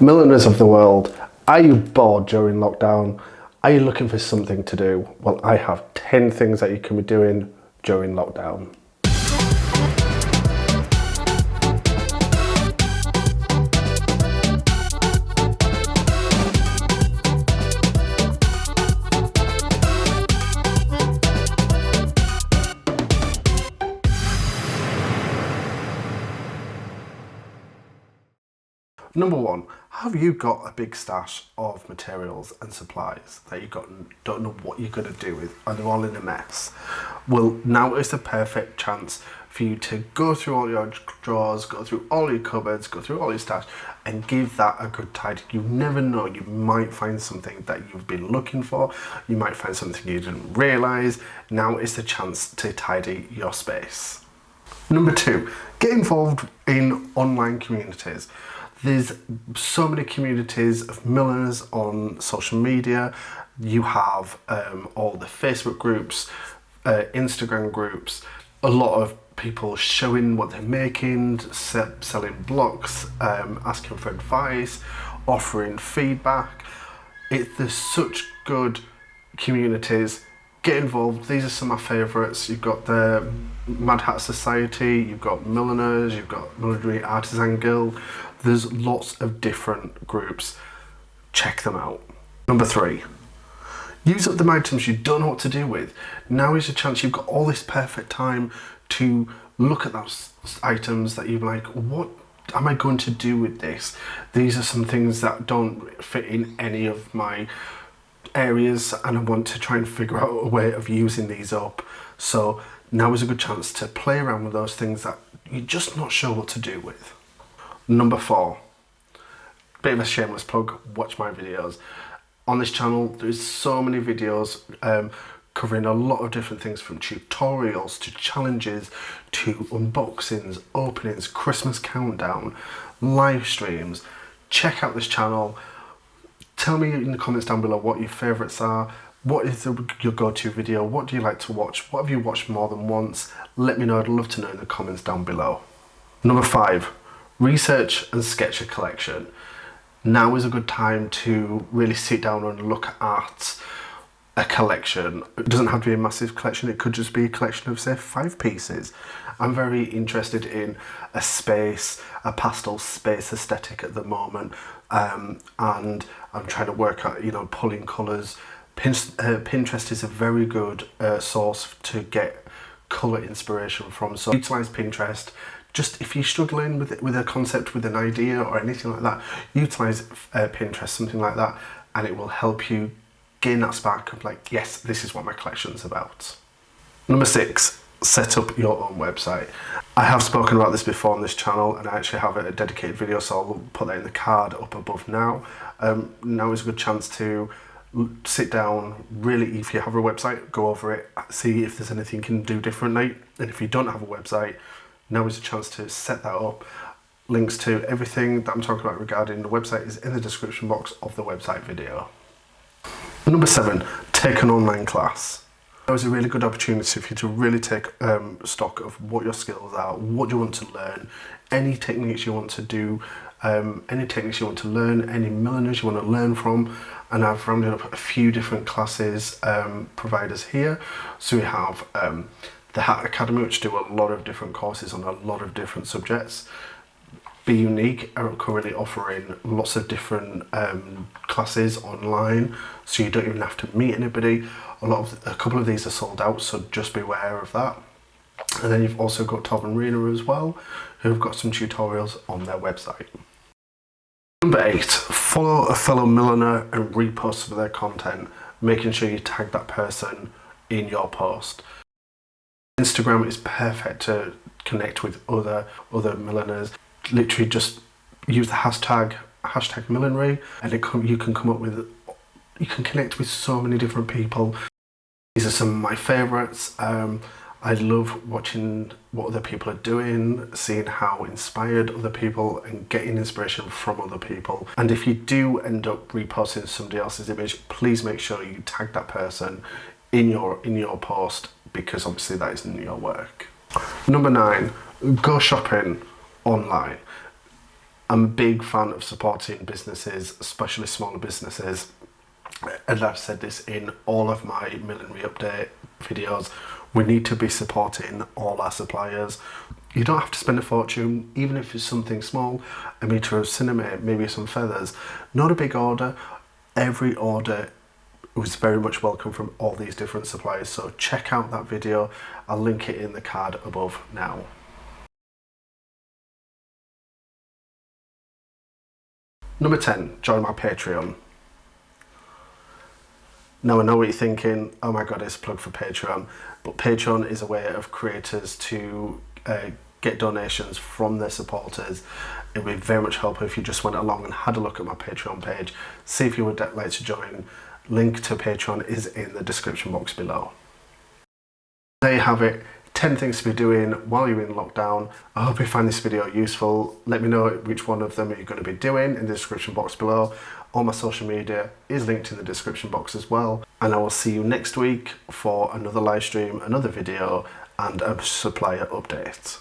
Milliners of the world, are you bored during lockdown? Are you looking for something to do? Well, I have 10 things that you can be doing during lockdown. Number one, have you got a big stash of materials and supplies that you don't know what you're going to do with, and they're all in a mess? Well, now is the perfect chance for you to go through all your drawers, go through all your cupboards, go through all your stash, and give that a good tidy. You never know, you might find something that you've been looking for, you might find something you didn't realise. Now is the chance to tidy your space. Number two, get involved in online communities. There's so many communities of milliners on social media. You have all the Facebook groups, Instagram groups, a lot of people showing what they're making, selling blocks, asking for advice, offering feedback. There's such good communities. Get involved. These are some of my favourites. You've got the Mad Hat Society, you've got Milliners, you've got Millinery Artisan Guild. There's lots of different groups. Check them out. Number three, use up the items you don't know what to do with. Now is your chance. You've got all this perfect time to look at those items that you're like, what am I going to do with this? These are some things that don't fit in any of my areas, and I want to try and figure out a way of using these up. So now is a good chance to play around with those things that you're just not sure what to do with. Number four, bit of a shameless plug, watch my videos. On this channel, there's so many videos covering a lot of different things, from tutorials to challenges to unboxings, openings, Christmas countdown, live streams. Check out this channel. Tell me in the comments down below what your favourites are. What is your go-to video? What do you like to watch? What have you watched more than once? Let me know, I'd love to know in the comments down below. Number five, research and sketch a collection. Now is a good time to really sit down and look at a collection. It doesn't have to be a massive collection, it could just be a collection of, say, 5 pieces. I'm very interested in a pastel space aesthetic at the moment, and I'm trying to work out, pulling colours. Pinterest is a very good source to get colour inspiration from, so utilise Pinterest. Just if you're struggling with a concept, with an idea or anything like that, utilise Pinterest, something like that, and it will help you gain that spark of like, yes, this is what my collection's about. Number six, set up your own website. I have spoken about this before on this channel, and I actually have a dedicated video, so I'll put that in the card up above now. Now is a good chance to sit down, really, if you have a website, go over it, see if there's anything you can do differently, and if you don't have a website, now is a chance to set that up. Links to everything that I'm talking about regarding the website is in the description box of the website video. Number seven, take an online class. That was a really good opportunity for you to really take stock of what your skills are, what you want to learn, any techniques you want to do, any techniques you want to learn, any milliners you want to learn from. And I've rounded up a few different classes providers here. So we have the Hat Academy, which do a lot of different courses on a lot of different subjects. Be Unique are currently offering lots of different classes online, so you don't even have to meet anybody. A couple of these are sold out, so just be aware of that. And then you've also got Tov and Rena as well, who've got some tutorials on their website. Number eight, follow a fellow milliner and repost some of their content, making sure you tag that person in your post. Instagram is perfect to connect with other milliners. Literally just use the hashtag Millinery, and you can connect with so many different people. These are some of my favourites. I love watching what other people are doing, seeing how inspired other people, and getting inspiration from other people. And if you do end up reposting somebody else's image, please make sure you tag that person in your post, because obviously that isn't your work. Number nine, go shopping online. I'm a big fan of supporting businesses, especially smaller businesses. And I've said this in all of my Millinery update videos. We need to be supporting all our suppliers. You don't have to spend a fortune, even if it's something small, a metre of cinnamon, maybe some feathers. Not a big order. Every order was very much welcome from all these different suppliers. So check out that video. I'll link it in the card above now. Number 10, join my Patreon. Now I know what you're thinking, oh my god, it's a plug for Patreon, but Patreon is a way of creators to get donations from their supporters. It would be very much helpful if you just went along and had a look at my Patreon page, see if you would like to join. Link to Patreon is in the description box below. There you have it, 10 things to be doing while you're in lockdown. I hope you find this video useful. Let me know which one of them you're going to be doing in the description box below. All my social media is linked in the description box as well. And I will see you next week for another live stream, another video, and a supplier update.